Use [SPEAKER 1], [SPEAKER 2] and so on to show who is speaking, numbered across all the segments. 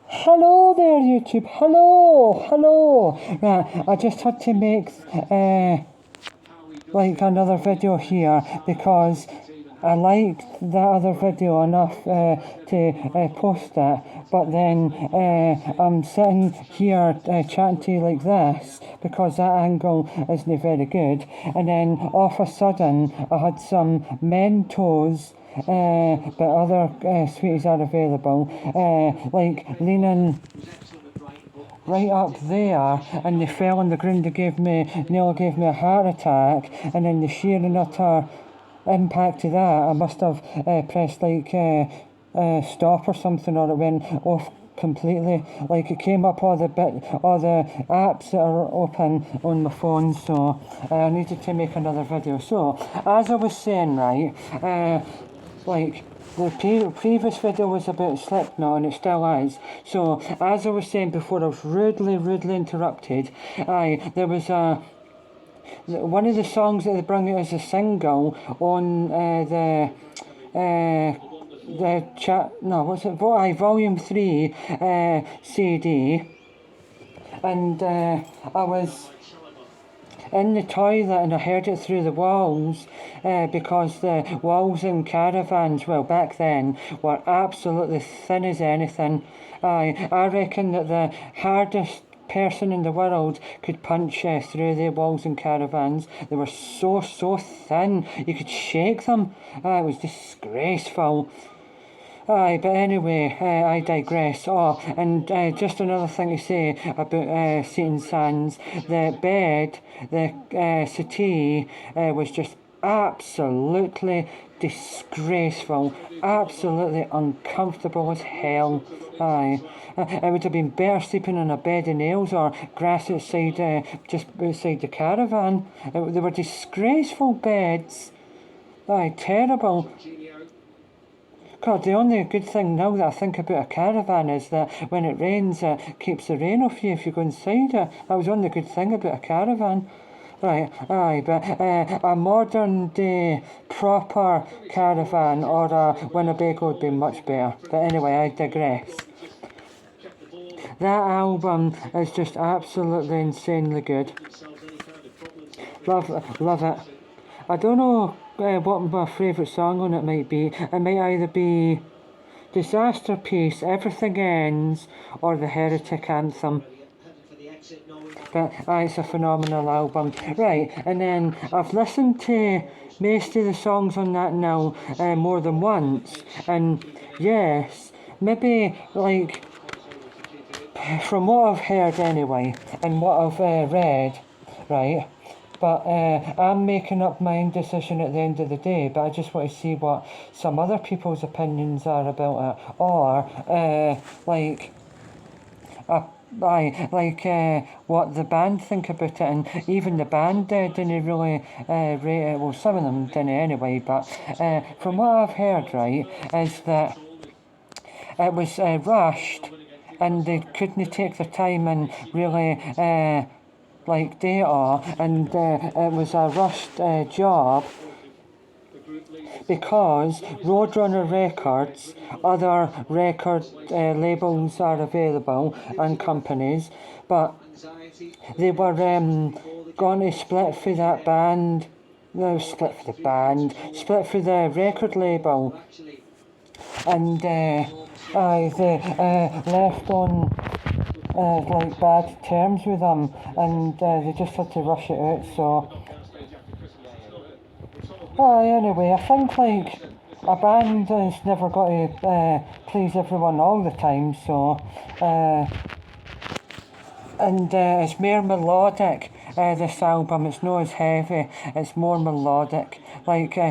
[SPEAKER 1] Hello there, YouTube. Hello. Right, I just had to make like another video here because I liked that other video enough to post it, but then I'm sitting here chatting to you like this because that angle isn't very good, and then all of a sudden I had some Mentos but other sweeties are available, like leaning right up there, and they fell on the ground. Nearly gave me a heart attack, and then the sheer and utter impact of that, I must have pressed like stop or something, or it went off completely. Like it came up all the apps that are open on my phone, so I needed to make another video. So as I was saying, right, like the previous video was about Slipknot, and it still is. So as I was saying before, I was rudely interrupted. There was one of the songs that they brought out as a single on Volume 3 CD, and I was in the toilet and I heard it through the walls because the walls in caravans, well, back then, were absolutely thin as anything. I reckon that the hardest person in the world could punch through the walls in caravans. They were so thin, you could shake them. It was disgraceful. But anyway, I digress. Oh, and just another thing to say about Seaton Sands. The bed, the settee, was just absolutely disgraceful, absolutely uncomfortable as hell. It would have been better sleeping on a bed of nails or grass outside, just outside the caravan. They were disgraceful beds. Terrible. God, the only good thing now that I think about a caravan is that when it rains, it keeps the rain off you if you go inside it. That was the only good thing about a caravan. Right, but a modern day proper caravan or a Winnebago would be much better. But anyway, I digress. That album is just absolutely insanely good. Love it. I don't know what my favourite song on it might be. It might either be Disaster Piece, Everything Ends, or The Heretic Anthem. But it's a phenomenal album. Right, and then I've listened to most of the songs on that now more than once. And yes, maybe like from what I've heard anyway, and what I've read, right? But I'm making up my own decision at the end of the day, but I just want to see what some other people's opinions are about it. Or, what the band think about it, and even the band didn't really rate it. Well, some of them didn't anyway, but from what I've heard, right, is that it was rushed, and they couldn't take their time and really data, and it was a rushed job because Roadrunner Records, other record labels are available and companies, but they were going to split for that band. No, split for the band, split for the record label, and they left on bad terms with them, and they just had to rush it out. So anyway, I think a band has never got to please everyone all the time, so and it's more melodic, this album. It's not as heavy, it's more melodic,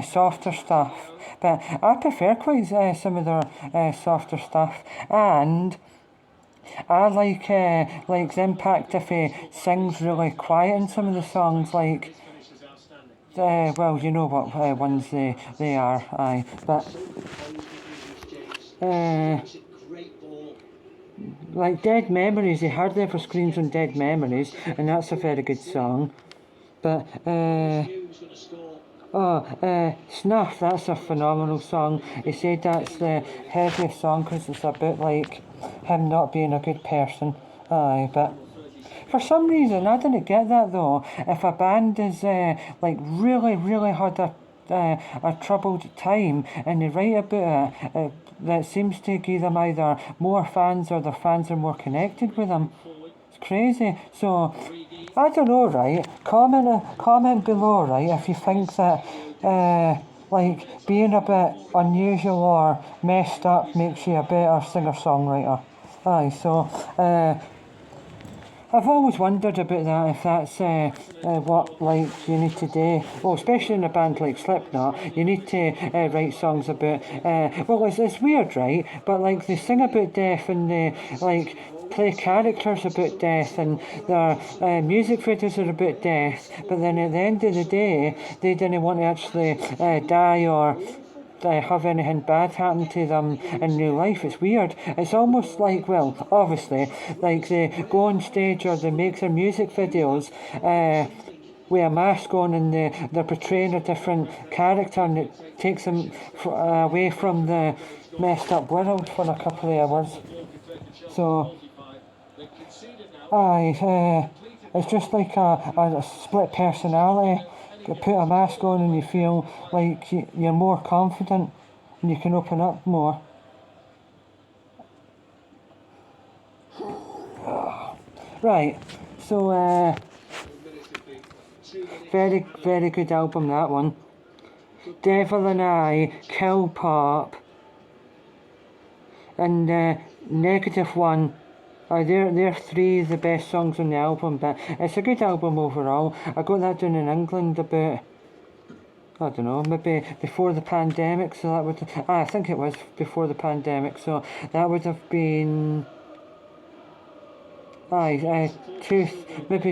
[SPEAKER 1] softer stuff, but I prefer quite some of their softer stuff. And I like the impact if he sings really quiet in some of the songs, well, you know what ones they are, but like Dead Memories, he hardly ever screams on Dead Memories, and that's a very good song. But Snuff, that's a phenomenal song. He said that's the heaviest song because it's about him not being a good person. Aye, but for some reason I didn't get that though. If a band is like really had a troubled time and they write about it, that seems to give them either more fans or their fans are more connected with them. It's crazy. So I don't know, right? Comment below, right, if you think that like being a bit unusual or messed up makes you a better singer-songwriter. Aye, so I've always wondered about that, if that's what like you need to do. Well, especially in a band like Slipknot, you need to write songs about. Well, it's weird, right? But like they sing about death and they like play characters about death and their music videos are about death. But then at the end of the day, they didn't want to actually die or have anything bad happen to them in real life. It's weird. It's almost like, well, obviously, like they go on stage or they make their music videos with a mask on and they're portraying a different character and it takes them away from the messed up world for a couple of hours. So, it's just like a split personality. You put a mask on and you feel like you're more confident and you can open up more. Right, so very good album, that one. Devil and I, Kill Pop, and Negative One. They're three of the best songs on the album, but it's a good album overall. I got that done in England about, I don't know, maybe before the pandemic, so that would, I think it was before the pandemic, so that would have been, maybe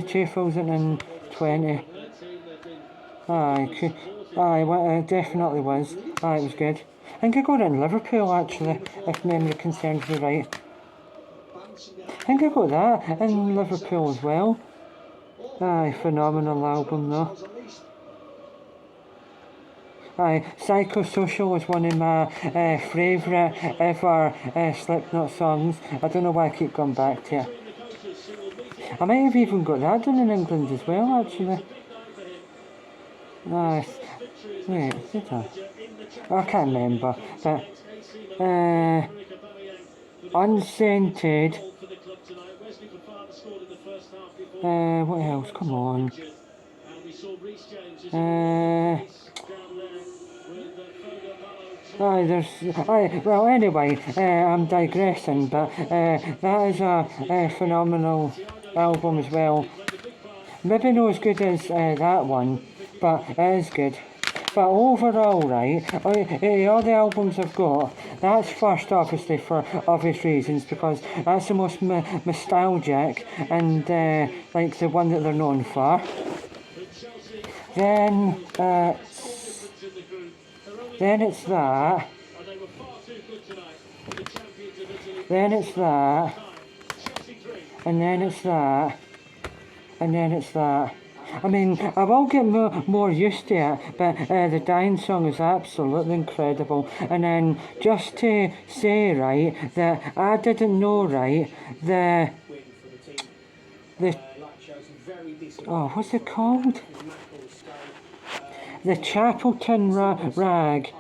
[SPEAKER 1] 2020. It definitely was. It was good. I think I got it in Liverpool actually, if memory concerns me right. I think I got that in Liverpool as well. Phenomenal album though. Psychosocial was one of my favourite ever Slipknot songs. I don't know why I keep going back to it. I might have even got that done in England as well actually. Wait, did I? I can't remember. But Unscented. What else? Come on. Well, anyway, I'm digressing, but that is a phenomenal album as well. Maybe not as good as that one, but it is good. But overall, right, all the albums I've got, that's first obviously for obvious reasons, because that's the most nostalgic and like the one that they're known for. Then it's that. Then it's that. And then it's that. And then it's that. I mean, I will get more used to it, but the Dying song is absolutely incredible. And then just to say, right, that I didn't know, right, what's it called? The Chapelton Rag.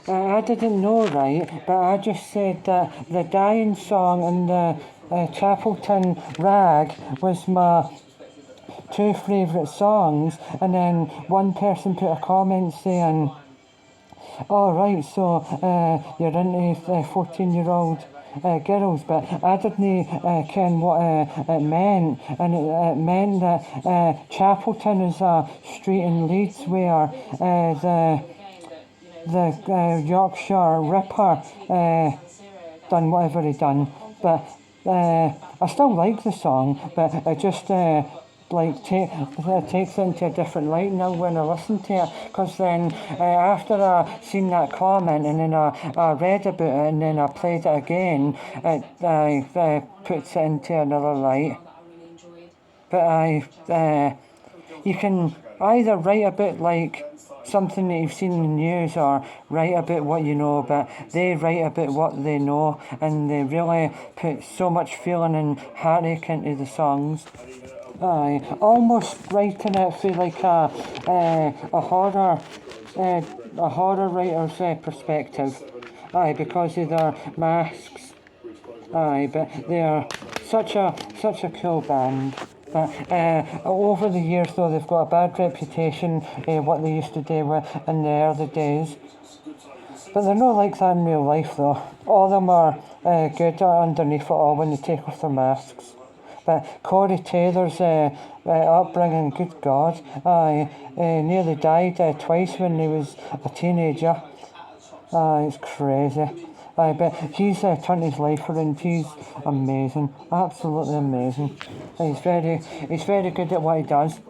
[SPEAKER 1] I didn't know, right, but I just said that the Dying song and the Chapelton Rag was my two favourite songs, and then one person put a comment saying, oh right, so you're into 14-year-old girls, but I didn't ken what it meant, and it meant that Chapelton is a street in Leeds where the Yorkshire Ripper done whatever he done, but I still like the song, but it just takes it into a different light now when I listen to it, because then after I seen that comment and then I read about it and then I played it again, it puts it into another light. But you can either write a bit like something that you've seen in the news, or write about what you know, but they write about what they know, and they really put so much feeling and heartache into the songs. Aye, almost writing it through like a horror writer's perspective. Aye, because of their masks. Aye, but they are such a cool band. But over the years, though, they've got a bad reputation. What they used to do in the early days. But they're not like that in real life, though. All of them are good underneath it all when they take off their masks. But Corey Taylor's upbringing, good God, nearly died twice when he was a teenager. It's crazy. But he's turned his life around. He's amazing, absolutely amazing. He's very good at what he does,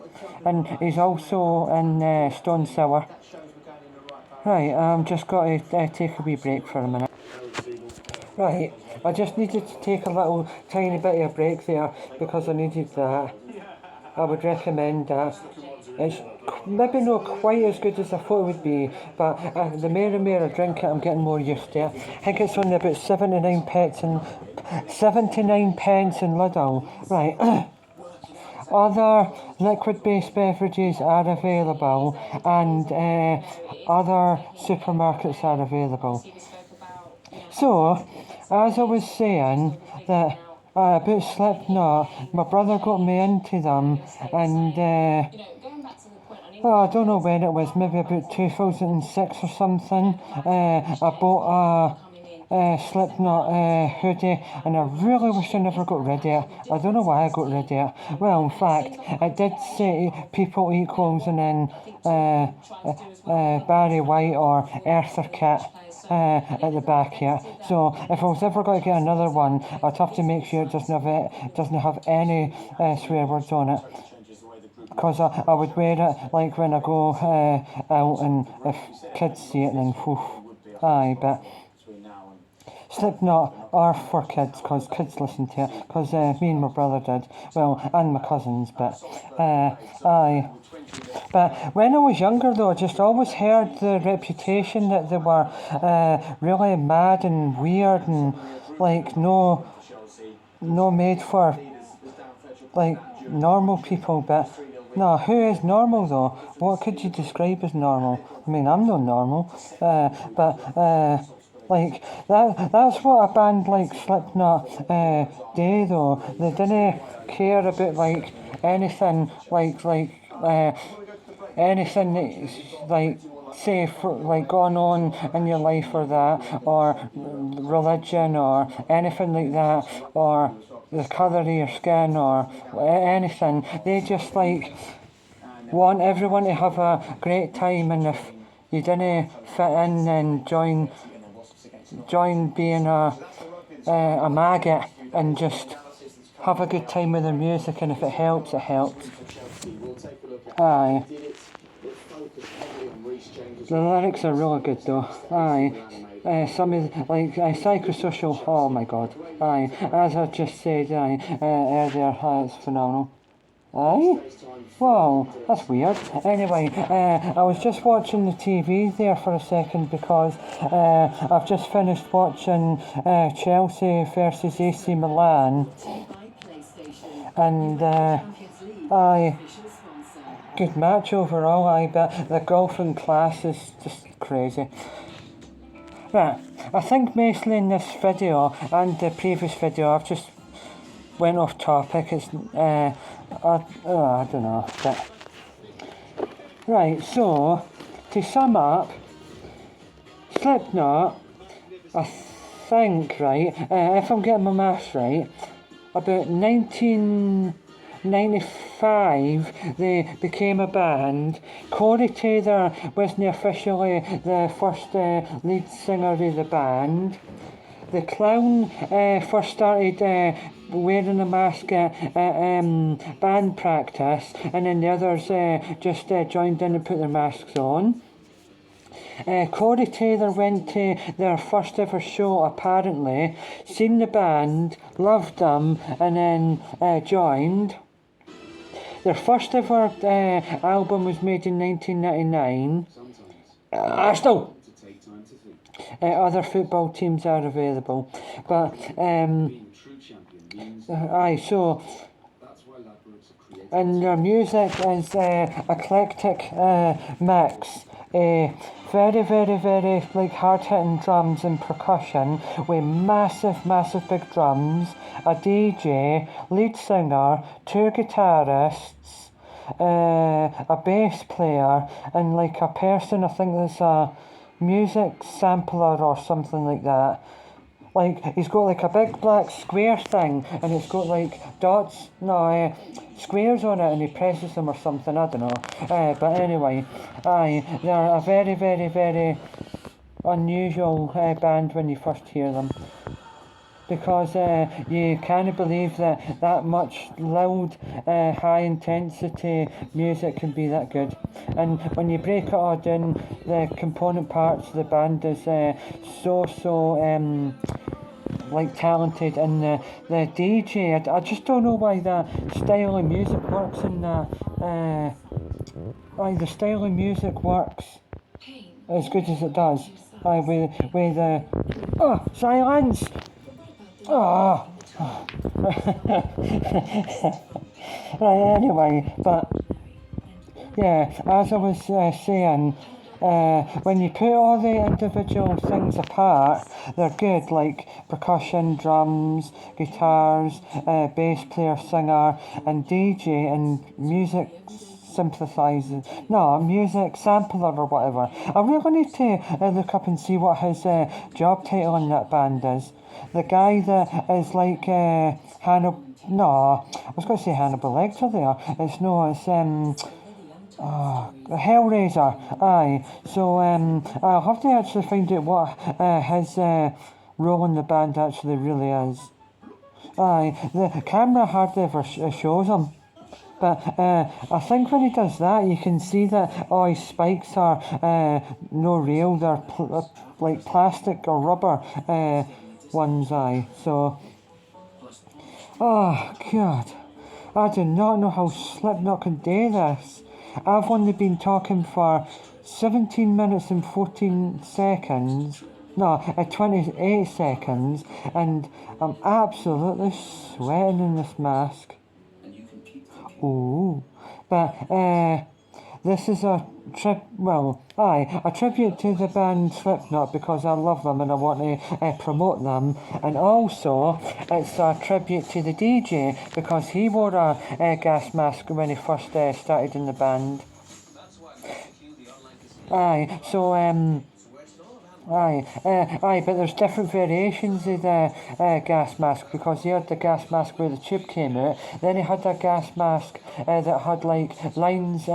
[SPEAKER 1] and he's also in Stone Sour. Right, I'm just got to take a wee break for a minute. Right, I just needed to take a little tiny bit of a break there because I needed that. I would recommend that. It's maybe not quite as good as I thought it would be, but the more and more I drink it, I'm getting more used to it. I think it's only about 79 pence in Lidl. Right. Other liquid-based beverages are available, and other supermarkets are available. So, as I was saying, that about Slipknot, my brother got me into them, and I don't know when it was, maybe about 2006 or something. I bought a Slipknot hoodie, and I really wish I never got rid of it. I don't know why I got rid of it. Well, in fact, it did say People Equals and then Barry White or Earther Kit at the back here. So if I was ever going to get another one, I'd have to make sure it doesn't have any swear words on it. Because I would wear it like when I go out, and if kids see it, then whew. Aye, but Slipknot are for kids, because kids listen to it, because me and my brother did, well, and my cousins, but aye. But when I was younger, though, I just always heard the reputation that they were really mad and weird, and like no made for like normal people. But no, who is normal though? What could you describe as normal? I mean, I'm not normal, but like that's what a band like Slipknot do though. They didn't care about like anything anything that's like say for like going on in your life or that, or religion or anything like that, or the colour of your skin or anything. They just like want everyone to have a great time, and if you didn't fit in, then join being a maggot and just have a good time with the music, and if it helps, it helps. Aye. The lyrics are really good though. Aye. Some is like psychosocial. Oh my god. Aye. As I just said, earlier, it's phenomenal. Aye? Wow, that's weird. Anyway, I was just watching the TV there for a second because I've just finished watching Chelsea versus AC Milan. And aye, good match overall, aye, but the golf in class is just crazy. Right, I think mostly in this video and the previous video I've just went off topic. It's I don't know, but right. So to sum up, Slipknot, I think, right, if I'm getting my maths right, about 1995 they became a band. Corey Taylor wasn't officially the first lead singer of the band. The clown first started wearing a mask at band practice, and then the others just joined in and put their masks on. Corey Taylor went to their first ever show apparently, seen the band, loved them, and then joined. Their first ever album was made in 1999. Arsenal. Other football teams are available, but aye, so and their music is eclectic mix. Very, very, very like hard-hitting drums and percussion with massive big drums, a DJ, lead singer, two guitarists, a bass player, and like a person, I think that's a music sampler or something like that. Like, he's got like a big black square thing, and it's got like dots, squares on it, and he presses them or something, I don't know. But anyway, they're a very, very, very unusual band when you first hear them. Because you can't believe that much loud, high intensity music can be that good. And when you break it all down, the component parts of the band is so like talented, and the DJ, I just don't know why that style of music works in that. The style of music works as good as it does. With the silence. Oh. Right, anyway, but yeah, as I was saying, when you put all the individual things apart, they're good, like percussion, drums, guitars, bass player, singer, and DJ, and music synthesizer, music sampler or whatever. I really need to look up and see what his job title in that band is. The guy that is like Hannibal, I was going to say Hannibal Lecter there. It's Hellraiser, aye. So I'll have to actually find out what his role in the band actually really is. Aye, the camera hardly ever shows him. But I think when he does that, you can see that his spikes are no real, they're like plastic or rubber ones, aye. So, oh God, I do not know how Slipknot can do this. I've only been talking for 17 minutes and 14 seconds. 28 seconds, and I'm absolutely sweating in this mask. Ooh, but this is a tribute to the band Slipknot because I love them and I want to promote them, and also it's a tribute to the DJ because he wore a gas mask when he first started in the band. But there's different variations of the gas mask because he had the gas mask where the tube came out. Then he had a gas mask that had like lines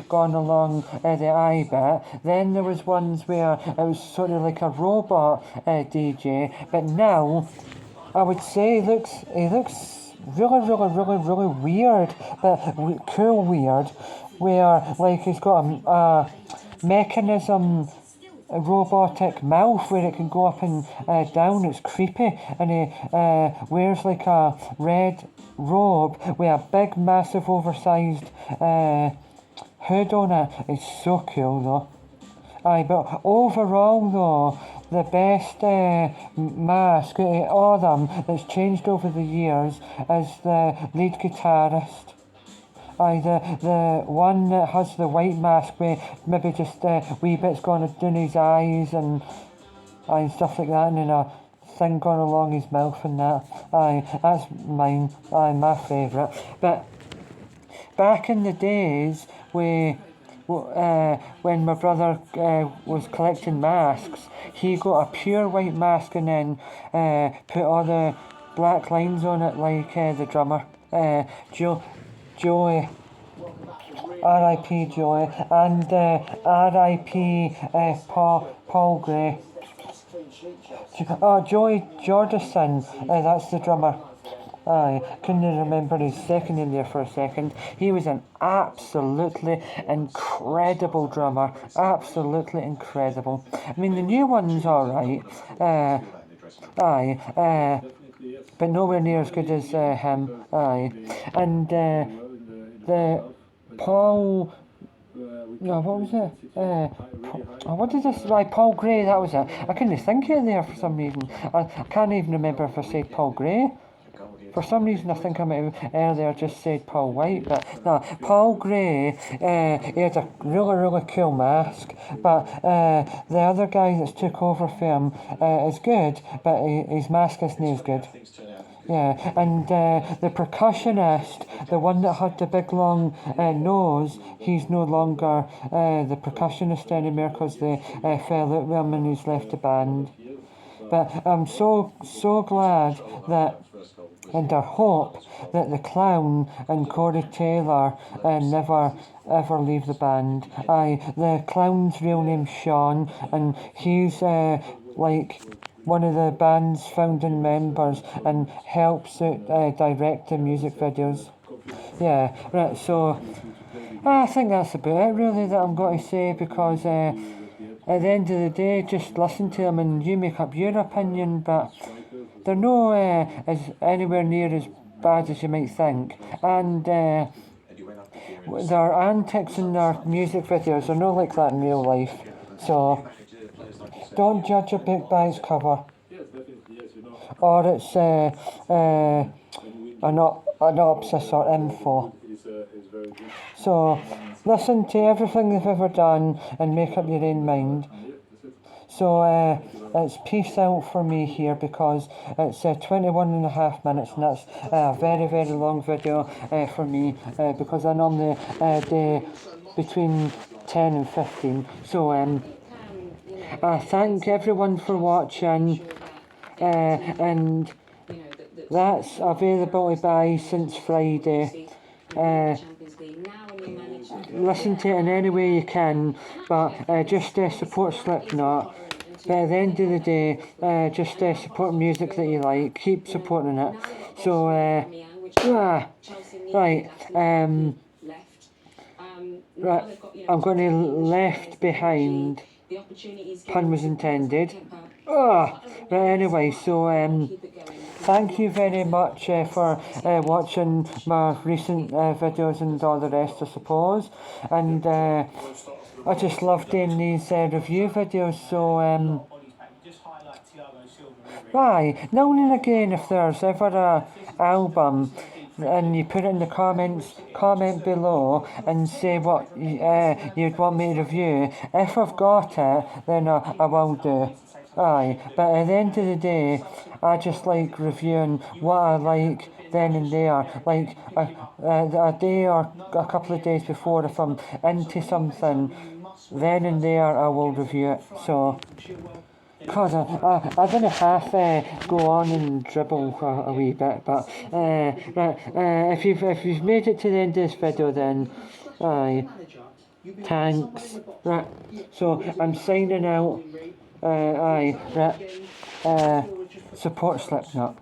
[SPEAKER 1] going along the eye bit. Then there was ones where it was sort of like a robot DJ. But now, I would say he looks really weird, but cool weird. Where like he's got a mechanism. A robotic mouth where it can go up and down. It's creepy, and he wears like a red robe with a big, massive, oversized hood on it. It's so cool though. But overall though, the best mask out of all of them that's changed over the years is the lead guitarist. The one that has the white mask with maybe just wee bits going down his eyes and stuff like that, and then a thing going along his mouth and that. That's mine. My favourite. But back in the days when my brother was collecting masks, he got a pure white mask and then put all the black lines on it like the drummer. Joey, R.I.P. Joey, and R.I.P. Paul Gray. Joey Jordison, that's the drummer. Couldn't remember his second in there for a second. He was an absolutely incredible drummer. Absolutely incredible. I mean, the new one's alright. But nowhere near as good as him. And the Paul No, what was it? What did this? Right, Paul Gray, that was it. I couldn't think of it there for some reason. I can't even remember if I said Paul Gray. For some reason, I think I might have earlier just said Paul White, but no, Paul Gray, he had a really cool mask, but the other guy that's took over for him is good, but his mask isn't as good. Yeah, and the percussionist, the one that had the big long nose, he's no longer the percussionist anymore because they fell out with him and he's left the band. But I'm so glad that, and I hope that the clown and Corey Taylor never ever leave the band. The clown's real name's Sean, and he's like one of the band's founding members and helps direct the music videos. Yeah, right, so I think that's about it really that I'm going to say, because at the end of the day, just listen to them and you make up your opinion, but they're no as anywhere near as bad as you might think, and their antics in their music videos are not like that in real life, so don't judge a book by its cover, or its synopsis or info. So listen to everything they've ever done and make up your own mind. So it's peace out for me here, because it's 21 and a half minutes, and that's a very long video for me, because I normally do between 10 and 15. So I thank everyone for watching, and that's available to buy since Friday. Listen to it in any way you can, but just support Slipknot. But at the end of the day, just support music that you like. Keep supporting it. So, right, I'm going to Left Behind. Pun was intended. Right, anyway, so thank you very much for watching my recent videos and all the rest, I suppose. And I just love doing these review videos, so now and again, if there's ever a album and you put it in the comment below and say what you'd want me to review. If I've got it, then I will do. But at the end of the day, I just like reviewing what I like then and there, like a day or a couple of days before. If I'm into something, then and there I will review it. So, God, I didn't half go on and dribble a wee bit, but if you've made it to the end of this video, then thanks. Right, so I'm signing out. Support Slipknot.